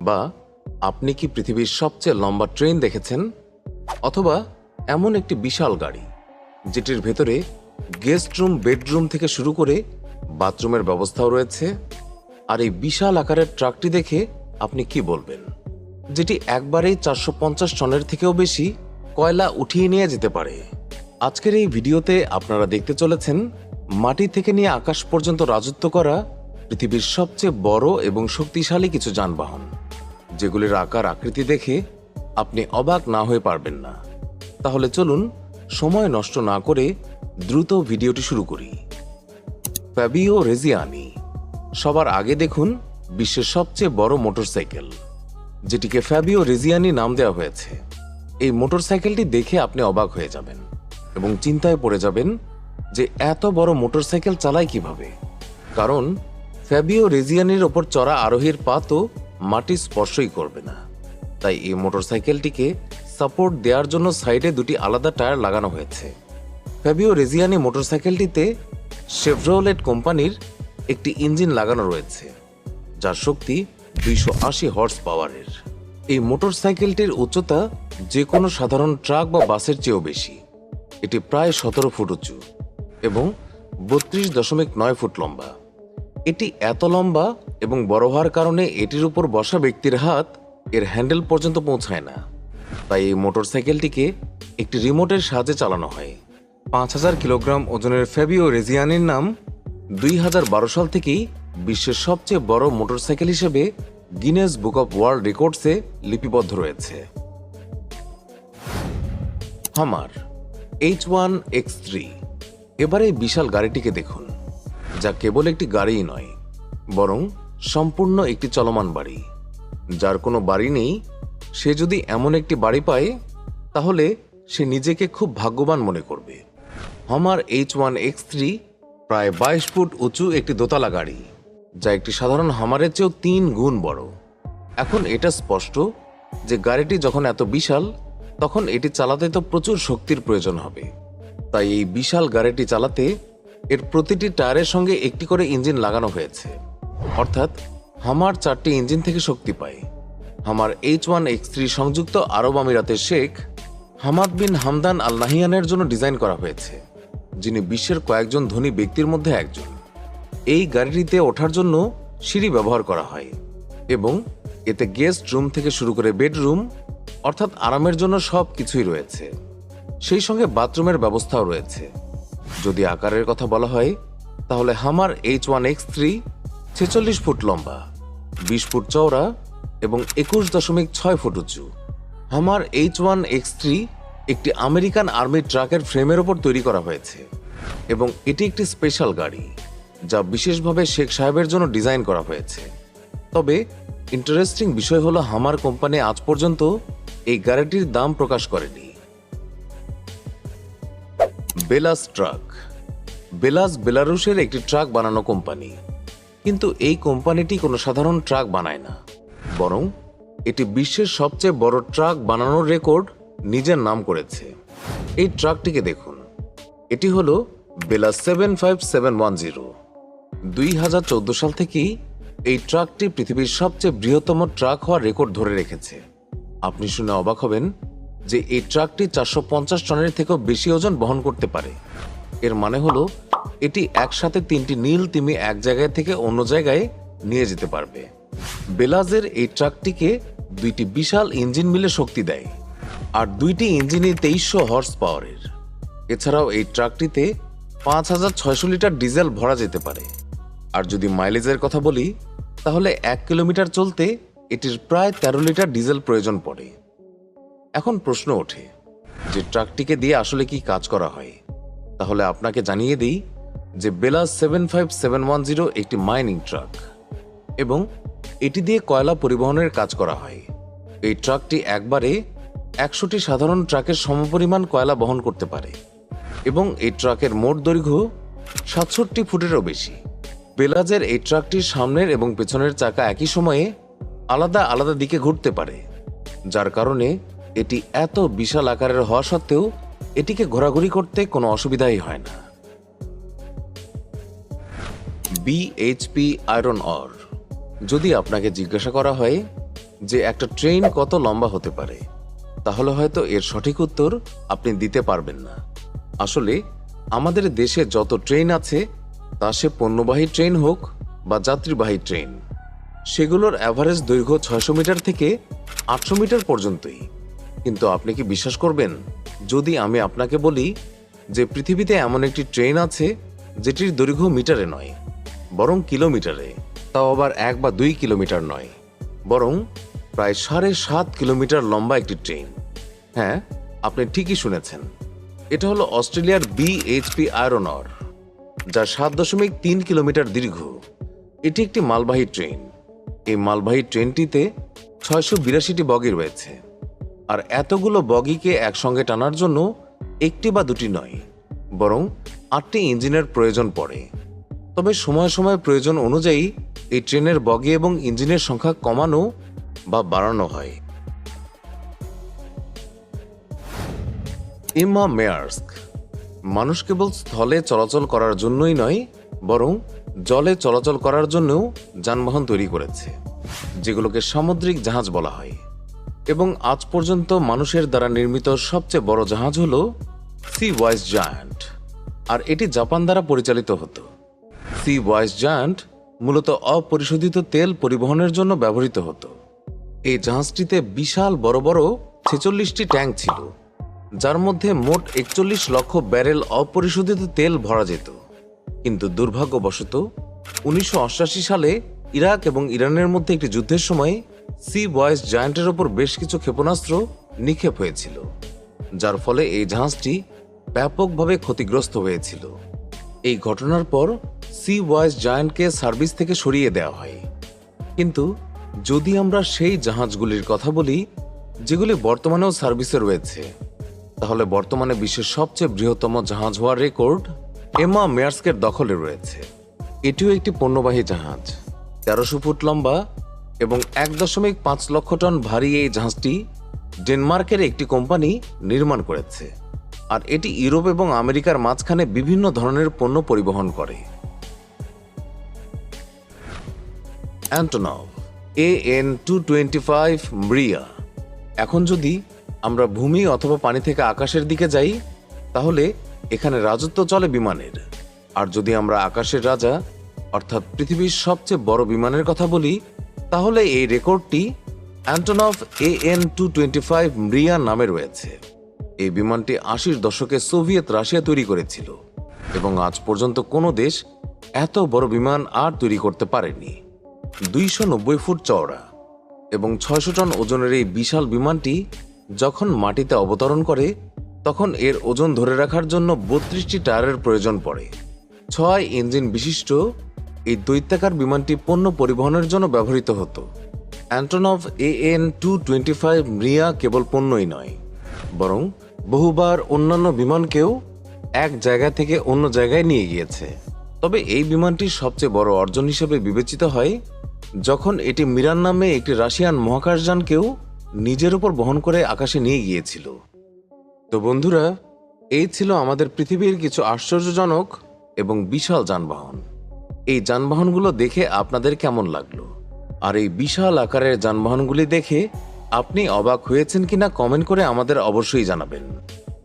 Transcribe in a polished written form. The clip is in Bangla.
বা আপনি কি পৃথিবীর সবচেয়ে লম্বা ট্রেন দেখেছেন, অথবা এমন একটি বিশাল গাড়ি যেটির ভেতরে গেস্ট রুম, বেডরুম থেকে শুরু করে বাথরুমের ব্যবস্থাও রয়েছে। আর এই বিশাল আকারের ট্রাকটি দেখে আপনি কি বলবেন, যেটি একবারেই 450 টনের থেকেও বেশি কয়লা উঠিয়ে নিয়ে যেতে পারে। আজকের এই ভিডিওতে আপনারা দেখতে চলেছেন মাটি থেকে নিয়ে আকাশ পর্যন্ত রাজত্ব করা পৃথিবীর সবচেয়ে বড় এবং শক্তিশালী কিছু যানবাহন, যেগুলির আকার আকৃতি দেখে আপনি অবাক না হয়ে পারবেন না। তাহলে চলুন সময় নষ্ট না করে দ্রুত ভিডিওটি শুরু করি। ফ্যাবিও রেজিয়ানি। সবার আগে দেখুন বিশ্বের সবচেয়ে বড় মোটরসাইকেল, যেটিকে ফ্যাবিও রেজিয়ানি নাম দেওয়া হয়েছে। এই মোটরসাইকেলটি দেখে আপনি অবাক হয়ে যাবেন এবং চিন্তায় পড়ে যাবেন যে এত বড় মোটরসাইকেল চালায় কিভাবে। কারণ ফ্যাবিও রেজিয়ানির ওপর চড়া আরোহীর পা তো মাটি স্পর্শই করবে না। তাই এই মোটরসাইকেলটিকে সাপোর্ট দেওয়ার জন্য সাইডে দুটি আলাদা টায়ার লাগানো হয়েছে। ফ্যাবিও রেজিয়ানি মোটরসাইকেলটিতে শেভরোলেট কোম্পানির একটি ইঞ্জিন লাগানো রয়েছে, যার শক্তি 280 হর্স পাওয়ারের। এই মোটরসাইকেলটির উচ্চতা যে কোনো সাধারণ ট্রাক বা বাসের চেয়েও বেশি। এটি প্রায় 17 ফুট উঁচু এবং 32.9 ফুট লম্বা। এটি এত লম্বা এবং বড় হওয়ার কারণে এটির উপর বসা ব্যক্তির হাত এর হ্যান্ডেল পর্যন্ত পৌঁছায় না। তাই এই মোটরসাইকেলটিকে একটি রিমোটের সাহায্যে চালানো হয়। 5000 কিলোগ্রাম ওজনের ফ্যাবিও রেজিয়ানির নাম 2012 সাল থেকেই বিশ্বের সবচেয়ে বড় মোটরসাইকেল হিসেবে গিনেস বুক অব ওয়ার্ল্ড রেকর্ডসে লিপিবদ্ধ রয়েছে। হামার H1X3। এবার এই বিশাল গাড়িটিকে দেখুন, যা কেবল একটি গাড়িই নয়, বরং সম্পূর্ণ একটি চলমান বাড়ি। যার কোনো বাড়ি নেই, সে যদি এমন একটি বাড়ি পায় তাহলে সে নিজেকে খুব ভাগ্যবান মনে করবে। হামার H1X3 প্রায় 22 ফুট উঁচু একটি দোতলা গাড়ি, যা একটি সাধারণ হামারের চেয়েও 3 গুণ বড়। এখন এটা স্পষ্ট যে গাড়িটি যখন এত বিশাল, তখন এটি চালাতে তো প্রচুর শক্তির প্রয়োজন হবে। তাই এই বিশাল গাড়িটি চালাতে এর প্রতিটি টায়ারের সঙ্গে একটি করে ইঞ্জিন লাগানো হয়েছে। অর্থাৎ হামার 4টি ইঞ্জিন থেকে শক্তি পায়। হামার H1X3 সংযুক্ত আরব আমিরাতের শেখ হামাদ বিন হামদান আল নাহিয়ানের জন্য ডিজাইন করা হয়েছে, যিনি বিশ্বের কয়েকজন ধনী ব্যক্তির মধ্যে একজন। এই গাড়িটিতে ওঠার জন্য সিঁড়ি ব্যবহার করা হয় এবং এতে গেস্ট রুম থেকে শুরু করে বেডরুম, অর্থাৎ আরামের জন্য সব কিছুই রয়েছে। সেই সঙ্গে বাথরুমের ব্যবস্থাও রয়েছে। যদি আকারের কথা বলা হয় তাহলে হামার H1X3 46 ফুট লম্বা, 20 ফুট চওড়া এবং 21.6 ফুট উঁচু। হামার H1X3 একটি আমেরিকান আর্মি ট্রাকের ফ্রেমের ওপর তৈরি করা হয়েছে এবং এটি একটি স্পেশাল গাড়ি, যা বিশেষভাবে শেখ সাহেবের জন্য ডিজাইন করা হয়েছে। তবে ইন্টারেস্টিং বিষয় হলো হামার কোম্পানি আজ পর্যন্ত এই গাড়িটির দাম প্রকাশ করেনি। বেলাস ট্রাক। বেলাস বেলারুশের একটি ট্রাক বানানো কোম্পানি, কিন্তু এই কোম্পানিটি কোনো সাধারণ ট্রাক বানায় না, বরং এটি বিশ্বের সবচেয়ে বড় ট্রাক বানানোর রেকর্ড নিজের নাম করেছে। এই ট্রাকটিকে দেখুন, এটি হলো বেলাস 75710। 2014 সাল থেকেই এই ট্রাকটি পৃথিবীর সবচেয়ে বৃহত্তম ট্রাক হওয়ার রেকর্ড ধরে রেখেছে। আপনি শুনে অবাক হবেন যে এই ট্রাকটি 450 টনের থেকেও বেশি ওজন বহন করতে পারে। এর মানে হলো এটি একসাথে 3টি নীল তিমি এক জায়গায় থেকে অন্য জায়গায় নিয়ে যেতে পারবে। বেলাজের এই ট্রাকটিকে 2টি বিশাল ইঞ্জিন মিলে শক্তি দেয়, আর 2টি ইঞ্জিনই 2300 হর্স পাওয়ারের। এছাড়াও এই ট্রাকটিতে 5600 লিটার ডিজেল ভরা যেতে পারে। আর যদি মাইলেজের কথা বলি তাহলে 1 কিলোমিটার চলতে এটির প্রায় 13 লিটার ডিজেল প্রয়োজন পড়ে। এখন প্রশ্ন ওঠে যে ট্রাকটিকে দিয়ে আসলে কি কাজ করা হয়। তাহলে আপনাকে জানিয়ে দিই যে বেলাস 75710 একটি মাইনিং ট্রাক এবং এটি দিয়ে কয়লা পরিবহনের কাজ করা হয়। এই ট্রাকটি একবারে 100টি সাধারণ ট্রাকের সমপরিমাণ কয়লা বহন করতে পারে এবং এই ট্রাকের মোট দৈর্ঘ্য 67 ফুটেরও বেশি। বেলাজের এই ট্রাকটির সামনের এবং পেছনের চাকা একই সময়ে আলাদা আলাদা দিকে ঘুরতে পারে, যার কারণে এটি এত বিশাল আকারের হওয়া সত্ত্বেও এটিকে ঘোরাঘুরি করতে কোনো অসুবিধাই হয় না। BHP iron or. যদি আপনাকে জিজ্ঞাসা করা হয় যে একটা ট্রেন কত লম্বা হতে পারে, তাহলে হয়তো এর সঠিক উত্তর আপনি দিতে পারবেন না। আসলে আমাদের দেশে যত ট্রেন আছে, তা সে পণ্যবাহী ট্রেন হোক বা যাত্রীবাহী ট্রেন, সেগুলোর অ্যাভারেজ দৈর্ঘ্য 600 মিটার থেকে 800 মিটার পর্যন্তই। কিন্তু আপনি কি বিশ্বাস করবেন যদি আমি আপনাকে বলি যে পৃথিবীতে এমন একটি ট্রেন আছে যেটির দৈর্ঘ্য মিটারে নয়, বরং কিলোমিটারে, তাও আবার 1 বা 2 কিলোমিটার নয়, বরং প্রায় 7.5 কিলোমিটার লম্বা একটি ট্রেন। হ্যাঁ, আপনি ঠিকই শুনেছেন। এটা হলো অস্ট্রেলিয়ার BHP আয়রনর, যা 7.3 কিলোমিটার দীর্ঘ। এটি একটি মালবাহী ট্রেন। এই মালবাহী ট্রেনটিতে 682টি বগি রয়েছে। আর এতগুলো বগিকে একসঙ্গে টানার জন্য একটি বা দুটি নয়, বরং 8টি ইঞ্জিনের প্রয়োজন পড়ে। তবে সময় সময় প্রয়োজন অনুযায়ী এই ট্রেনের বগি এবং ইঞ্জিনের সংখ্যা কমানো বা বাড়ানো হয়। এমা মেয়ার্স্ক মানুষ কেবল স্থলে চলাচল করার জন্যই নয়, বরং জলে চলাচল করার জন্যও যানবাহন তৈরি করেছে, যেগুলোকে সামুদ্রিক জাহাজ বলা হয়। এবং আজ পর্যন্ত মানুষের দ্বারা নির্মিত সবচেয়ে বড় জাহাজ হল সি ভয়েস জায়ান্ট, আর এটি জাপান দ্বারা পরিচালিত হতো। সি ভয়েস জায়ান্ট মূলত অপরিশোধিত তেল পরিবহনের জন্য ব্যবহৃত হতো। এই জাহাজটিতে বিশাল বড় বড় 46টি ট্যাঙ্ক ছিল, যার মধ্যে মোট 41 লক্ষ ব্যারেল অপরিশোধিত তেল ভরা যেত। কিন্তু দুর্ভাগ্যবশত 1988 সালে ইরাক এবং ইরানের মধ্যে একটি যুদ্ধের সময় সি ভয়েস জায়ান্টের ওপর বেশ কিছু ক্ষেপণাস্ত্র নিক্ষেপ হয়েছিল, যার ফলে এই জাহাজটি ব্যাপকভাবে ক্ষতিগ্রস্ত হয়েছিল। এই ঘটনার পর সি ভয়েস জায়ান্টকে সার্ভিস থেকে সরিয়ে দেওয়া হয়। কিন্তু যদি আমরা সেই জাহাজগুলির কথা বলি যেগুলি বর্তমানেও সার্ভিসে রয়েছে, তাহলে বর্তমানে বিশ্বের সবচেয়ে বৃহত্তম জাহাজ হওয়ার রেকর্ড এমা মেয়ার্স্কের দখলে রয়েছে। এটিও একটি পণ্যবাহী জাহাজ, 1300 ফুট লম্বা এবং 1.5 লক্ষ টন ভারী। এই জাহাজটি ডেনমার্কের একটি কোম্পানি নির্মাণ করেছে, আর এটি ইউরোপ এবং আমেরিকার মাঝখানে বিভিন্ন ধরনের পণ্য পরিবহন করে। অ্যান্টনভ AN-225 মৃয়া। এখন যদি আমরা ভূমি অথবা পানি থেকে আকাশের দিকে যাই, তাহলে এখানে রাজত্ব চলে বিমানের। আর যদি আমরা আকাশের রাজা অর্থাৎ পৃথিবীর সবচেয়ে বড় বিমানের কথা বলি, তাহলে এই রেকর্ডটি অ্যান্টনভ AN-225 মৃয়া নামে রয়েছে। এই বিমানটি 80-র দশকে সোভিয়েত রাশিয়া তৈরি করেছিল এবং আজ পর্যন্ত কোনো দেশ এত বড় বিমান আর তৈরি করতে পারেনি। 290 ফুট চওড়া এবং 600 টন ওজনের এই বিশাল বিমানটি যখন মাটিতে অবতরণ করে, তখন এর ওজন ধরে রাখার জন্য 32টি টায়ারের প্রয়োজন পড়ে। 6 ইঞ্জিন বিশিষ্ট এই দৈত্যাকার বিমানটি পণ্য পরিবহনের জন্য ব্যবহৃত হতো। অ্যান্টনভ AN-225 মৃয়া কেবল পণ্যই নয়, বরং বহুবার অন্যান্য বিমানকেও এক জায়গা থেকে অন্য জায়গায় নিয়ে গিয়েছে। তবে এই বিমানটির সবচেয়ে বড় অর্জন হিসেবে বিবেচিত হয় যখন এটি মিরান নামে একটি রাশিয়ান মহাকাশযানকেও নিজের উপর বহন করে আকাশে নিয়ে গিয়েছিল। তো বন্ধুরা, এই ছিল আমাদের পৃথিবীর কিছু আশ্চর্যজনক এবং বিশাল যানবাহন। এই যানবাহনগুলো দেখে আপনাদের কেমন লাগলো? আর এই বিশাল আকারের যানবাহনগুলি দেখে আপনি অবাক হয়েছেন কিনা কমেন্ট করে আমাদের অবশ্যই জানাবেন।